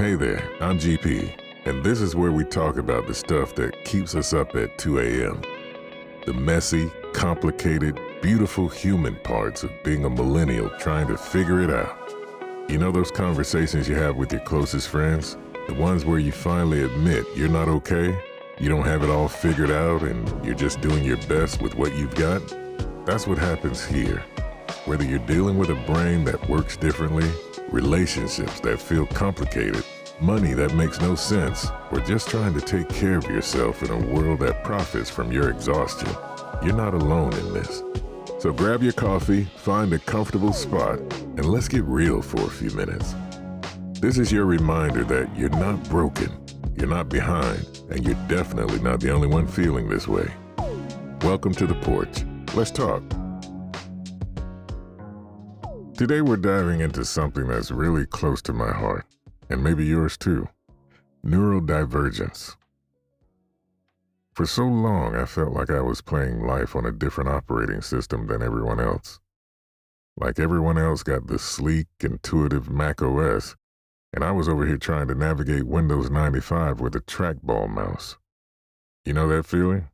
Hey there, I'm GP, and this is where we talk about the stuff that keeps us up at 2 a.m. The messy, complicated, beautiful human parts of being a millennial trying to figure it out. You know those conversations you have with your closest friends? The ones where you finally admit you're not okay, you don't have it all figured out, and you're just doing your best with what you've got? That's what happens here. Whether you're dealing with a brain that works differently, relationships that feel complicated, money that makes no sense, or just trying to take care of yourself in a world that profits from your exhaustion, you're not alone in this. So grab your coffee, find a comfortable spot, and let's get real for a few minutes. This is your reminder that you're not broken, you're not behind, and you're definitely not the only one feeling this way. Welcome to the porch. Let's talk. Today we're diving into something that's really close to my heart, and maybe yours too: neurodivergence. For so long, I felt like I was playing life on a different operating system than everyone else. Like everyone else got the sleek, intuitive Mac OS, and I was over here trying to navigate Windows 95 with a trackball mouse. You know that feeling?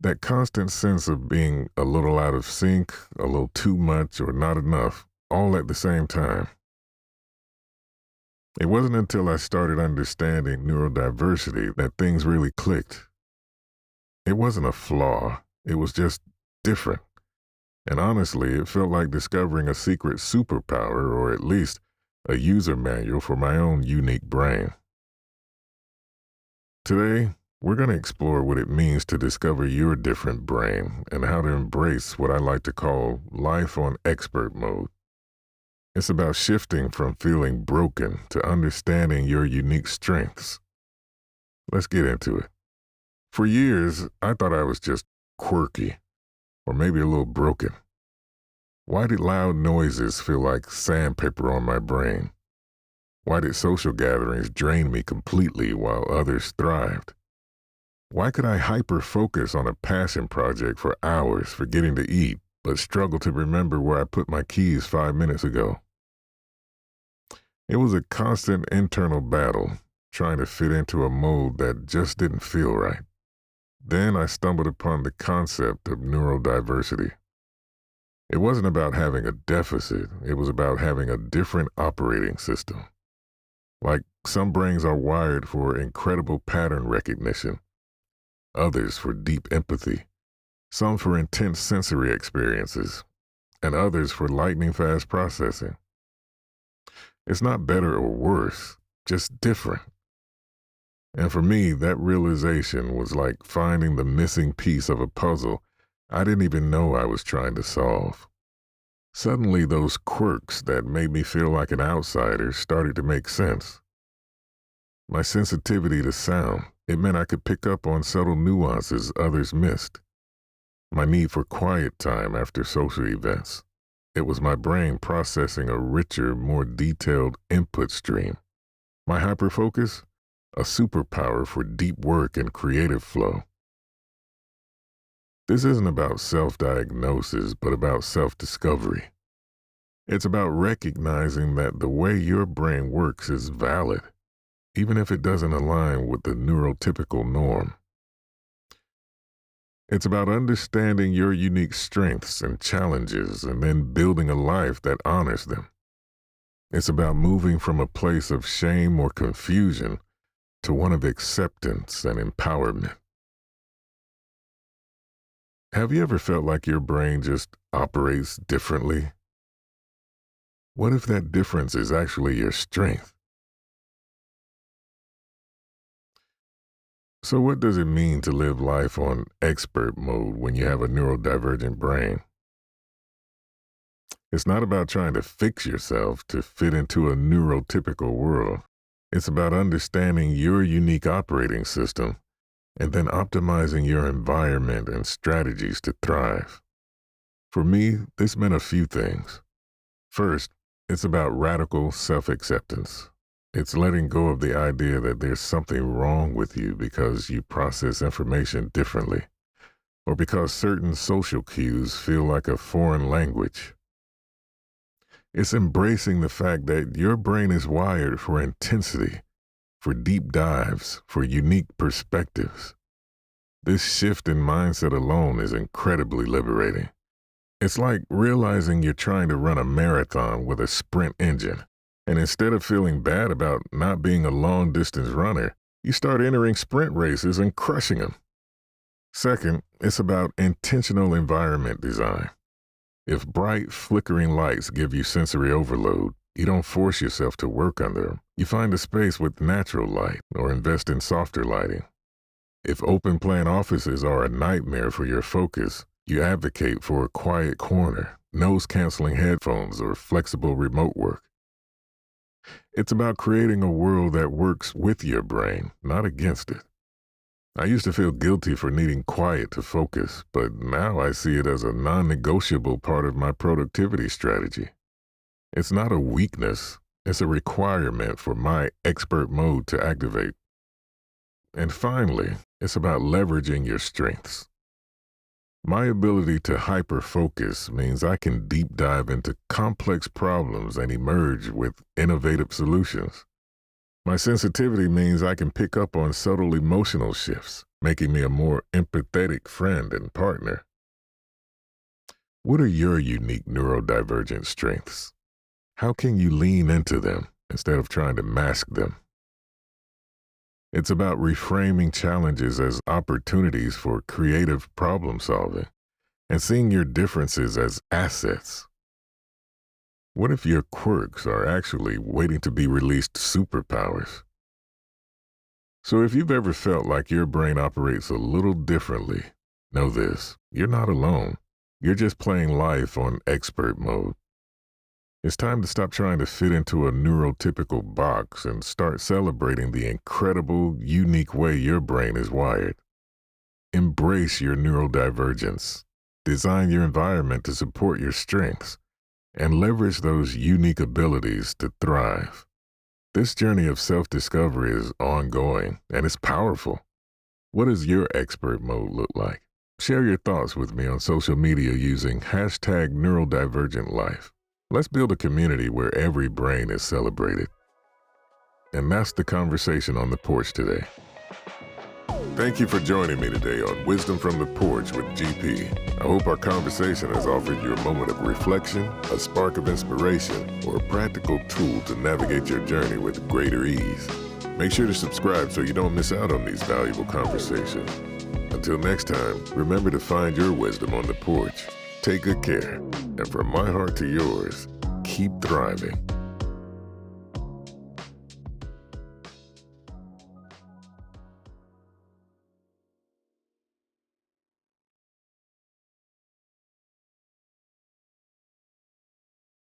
That constant sense of being a little out of sync, a little too much or not enough, all at the same time. It wasn't until I started understanding neurodiversity that things really clicked. It wasn't a flaw, it was just different. And honestly, it felt like discovering a secret superpower, or at least a user manual for my own unique brain. Today, we're going to explore what it means to discover your different brain and how to embrace what I like to call life on expert mode. It's about shifting from feeling broken to understanding your unique strengths. Let's get into it. For years, I thought I was just quirky, or maybe a little broken. Why did loud noises feel like sandpaper on my brain? Why did social gatherings drain me completely while others thrived? Why could I hyper-focus on a passion project for hours forgetting to eat, but struggle to remember where I put my keys 5 minutes ago? It was a constant internal battle, trying to fit into a mold that just didn't feel right. Then I stumbled upon the concept of neurodiversity. It wasn't about having a deficit, it was about having a different operating system. Like some brains are wired for incredible pattern recognition, others for deep empathy, some for intense sensory experiences, and others for lightning-fast processing. It's not better or worse, just different. And for me, that realization was like finding the missing piece of a puzzle I didn't even know I was trying to solve. Suddenly, those quirks that made me feel like an outsider started to make sense. My sensitivity to sound, it meant I could pick up on subtle nuances others missed. My need for quiet time after social events. It was my brain processing a richer, more detailed input stream. My hyperfocus, a superpower for deep work and creative flow. This isn't about self-diagnosis, but about self-discovery. It's about recognizing that the way your brain works is valid, even if it doesn't align with the neurotypical norm. It's about understanding your unique strengths and challenges and then building a life that honors them. It's about moving from a place of shame or confusion to one of acceptance and empowerment. Have you ever felt like your brain just operates differently? What if that difference is actually your strength? So what does it mean to live life on expert mode when you have a neurodivergent brain? It's not about trying to fix yourself to fit into a neurotypical world. It's about understanding your unique operating system and then optimizing your environment and strategies to thrive. For me, this meant a few things. First, it's about radical self-acceptance. It's letting go of the idea that there's something wrong with you because you process information differently, or because certain social cues feel like a foreign language. It's embracing the fact that your brain is wired for intensity, for deep dives, for unique perspectives. This shift in mindset alone is incredibly liberating. It's like realizing you're trying to run a marathon with a sprint engine, and instead of feeling bad about not being a long-distance runner, you start entering sprint races and crushing them. Second, it's about intentional environment design. If bright, flickering lights give you sensory overload, you don't force yourself to work under them. You find a space with natural light or invest in softer lighting. If open-plan offices are a nightmare for your focus, you advocate for a quiet corner, noise-canceling headphones, or flexible remote work. It's about creating a world that works with your brain, not against it. I used to feel guilty for needing quiet to focus, but now I see it as a non-negotiable part of my productivity strategy. It's not a weakness, it's a requirement for my expert mode to activate. And finally, it's about leveraging your strengths. My ability to hyper-focus means I can deep dive into complex problems and emerge with innovative solutions. My sensitivity means I can pick up on subtle emotional shifts, making me a more empathetic friend and partner. What are your unique neurodivergent strengths? How can you lean into them instead of trying to mask them? It's about reframing challenges as opportunities for creative problem solving and seeing your differences as assets. What if your quirks are actually waiting to be released superpowers? So if you've ever felt like your brain operates a little differently, know this: you're not alone. You're just playing life on expert mode. It's time to stop trying to fit into a neurotypical box and start celebrating the incredible, unique way your brain is wired. Embrace your neurodivergence. Design your environment to support your strengths and leverage those unique abilities to thrive. This journey of self-discovery is ongoing and it's powerful. What does your expert mode look like? Share your thoughts with me on social media using #NeurodivergentLife. Let's build a community where every brain is celebrated. And that's the conversation on the porch today. Thank you for joining me today on Wisdom from the Porch with GP. I hope our conversation has offered you a moment of reflection, a spark of inspiration, or a practical tool to navigate your journey with greater ease. Make sure to subscribe so you don't miss out on these valuable conversations. Until next time, remember to find your wisdom on the porch. Take good care, and from my heart to yours, keep thriving.